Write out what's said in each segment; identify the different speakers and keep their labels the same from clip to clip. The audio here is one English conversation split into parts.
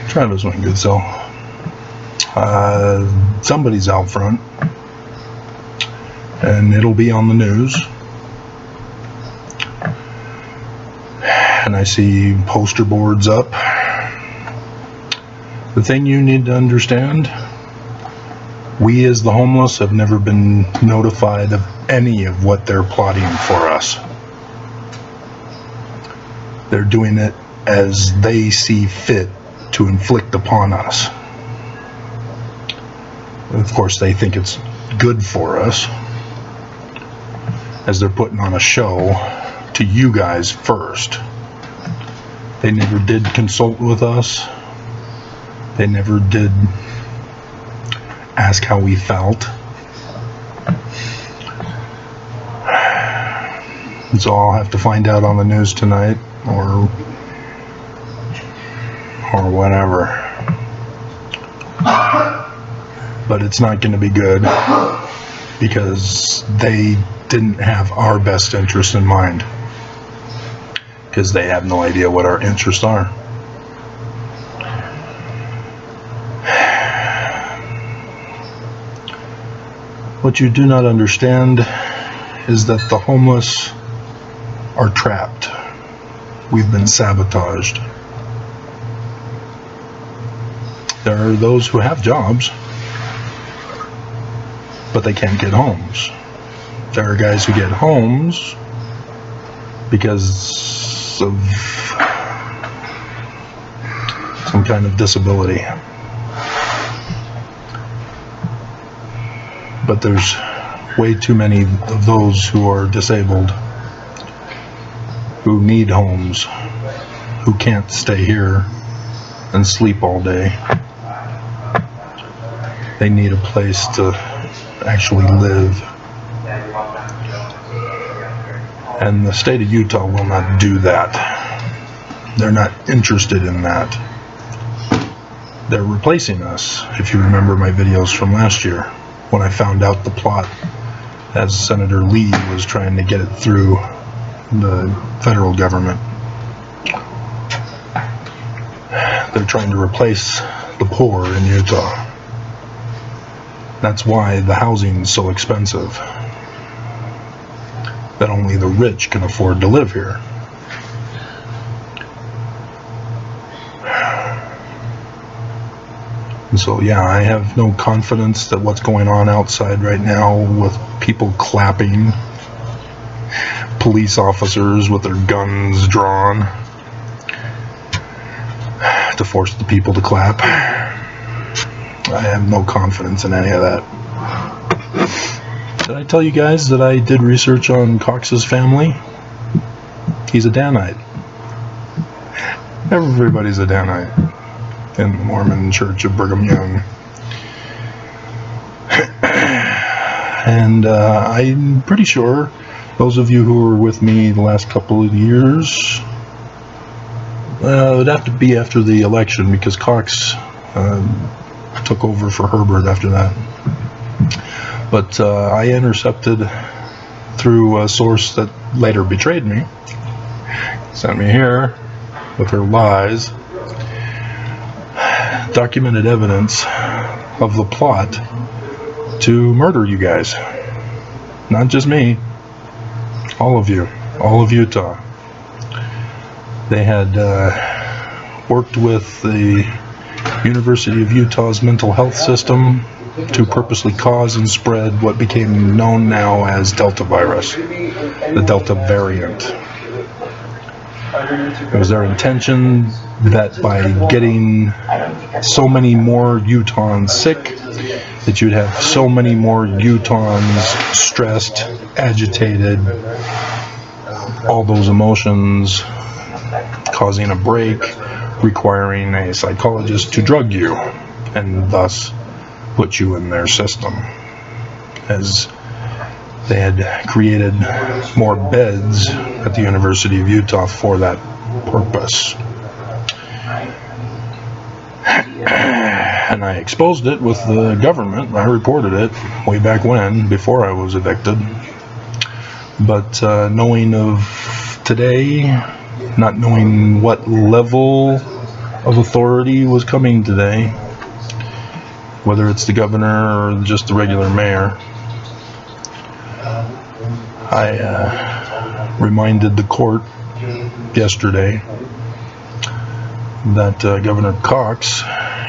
Speaker 1: Travis went Goodsell. Somebody's out front, and it'll be on the news. And I see poster boards up. The thing you need to understand, we as the homeless have never been notified of any of what they're plotting for us. They're doing it as they see fit to inflict upon us. Of course, they think it's good for us, as they're putting on a show to you guys first. They never did consult with us. They never did ask how we felt. And so I'll have to find out on the news tonight, or whatever. But it's not going to be good, because they didn't have our best interest in mind, because they have no idea what our interests are. What you do not understand is that the homeless are trapped. We've been sabotaged. There are those who have jobs, but they can't get homes. There are guys who get homes because of some kind of disability. But there's way too many of those who are disabled, who need homes, who can't stay here and sleep all day. They need a place to actually live. And the state of Utah will not do that. They're not interested in that. They're replacing us, if you remember my videos from last year, when I found out the plot, as Senator Lee was trying to get it through the federal government. They're trying to replace the poor in Utah. That's why the housing is so expensive, that only the rich can afford to live here. And so, yeah, I have no confidence that what's going on outside right now with people clapping, police officers with their guns drawn to force the people to clap. I have no confidence in any of that. Did I tell you guys that I did research on Cox's family? He's a Danite. Everybody's a Danite in the Mormon Church of Brigham Young. And I'm pretty sure those of you who were with me the last couple of years, it would have to be after the election, because Cox took over for Herbert after that. But I intercepted through a source that later betrayed me, sent me here with her lies, documented evidence of the plot to murder you guys. Not just me, all of you, all of Utah. They had worked with the University of Utah's mental health system to purposely cause and spread what became known now as Delta virus, the Delta variant. It was their intention that by getting so many more Utahns sick, that you'd have so many more Utahns stressed, agitated, all those emotions, causing a break, requiring a psychologist to drug you, and thus put you in their system, as they had created more beds at the University of Utah for that purpose. And I exposed it with the government. I reported it way back when, before I was evicted. But knowing of today, not knowing what level of authority was coming today, whether it's the governor or just the regular mayor. I reminded the court yesterday that Governor Cox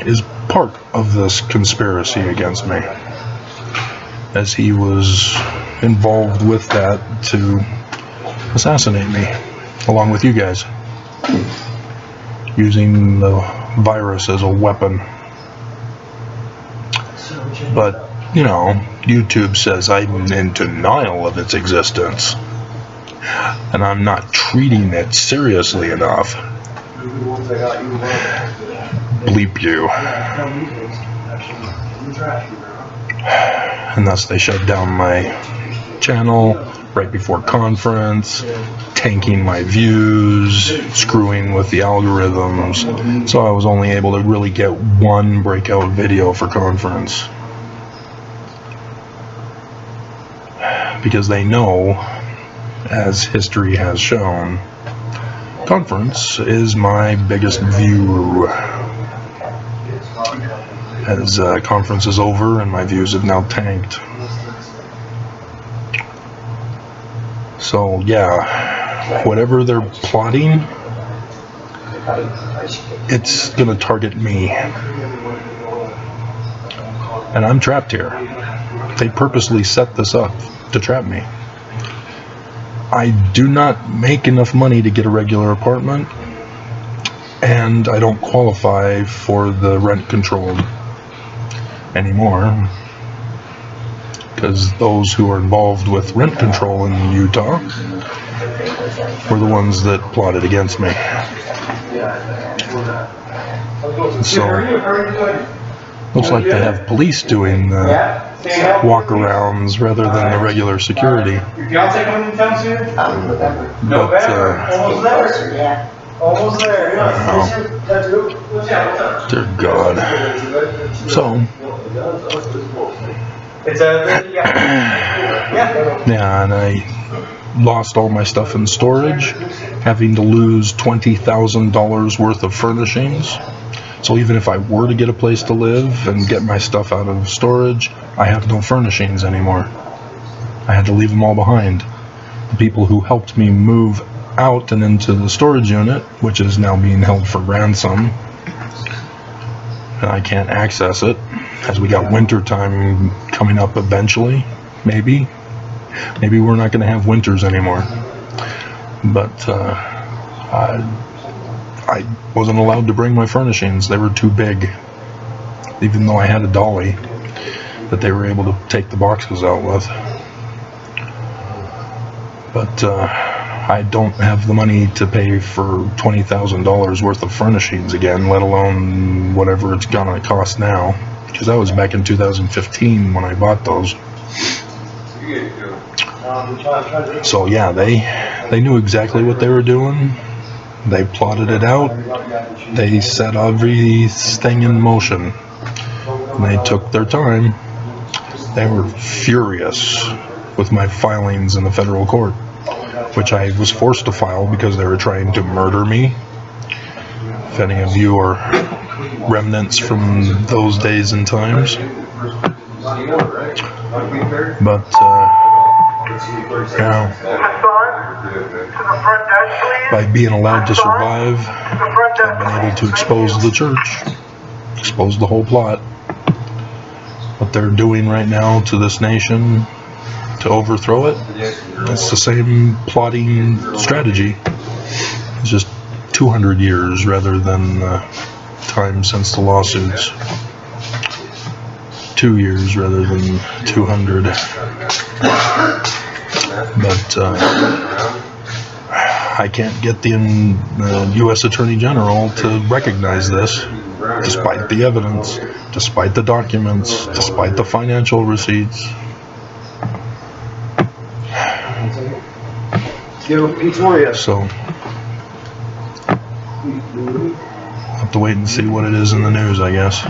Speaker 1: is part of this conspiracy against me, as he was involved with that to assassinate me, along with you guys, using the virus as a weapon. But, you know, YouTube says I'm in denial of its existence, and I'm not treating it seriously enough. Bleep you. And thus they shut down my channel right before conference, tanking my views, screwing with the algorithms, so I was only able to really get one breakout video for conference. Because they know, as history has shown, conference is my biggest view. As conference is over and my views have now tanked. So yeah, whatever they're plotting, it's gonna target me. And I'm trapped here. They purposely set this up to trap me. I do not make enough money to get a regular apartment, and I don't qualify for the rent control anymore, because those who are involved with rent control in Utah were the ones that plotted against me. So looks like they have police doing the walk-arounds rather than the regular security. But
Speaker 2: almost there.
Speaker 1: Dear God. So yeah, and I lost all my stuff in storage, having to lose $20,000 worth of furnishings. So even if I were to get a place to live and get my stuff out of storage, I have no furnishings anymore. I had to leave them all behind. The people who helped me move out and into the storage unit, which is now being held for ransom, and I can't access it, as we got winter time coming up eventually. Maybe we're not going to have winters anymore. But I wasn't allowed to bring my furnishings. They were too big, even though I had a dolly that they were able to take the boxes out with. But I don't have the money to pay for $20,000 worth of furnishings again, let alone whatever it's gonna cost now, because that was back in 2015 when I bought those. So yeah, they knew exactly what they were doing. They plotted it out. They set everything in motion. And they took their time. They were furious with my filings in the federal court, which I was forced to file because they were trying to murder me. If any of you are remnants from those days and times. But, yeah, by being allowed to survive, I've been able to expose the church, expose the whole plot. What they're doing right now to this nation to overthrow it, it's the same plotting strategy. It's just 200 years rather than time since the lawsuits. 2 years rather than 200. But I can't get the U.S. Attorney General to recognize this, despite the evidence, despite the documents, despite the financial receipts. So, I'll have to wait and see what it is in the news, I guess.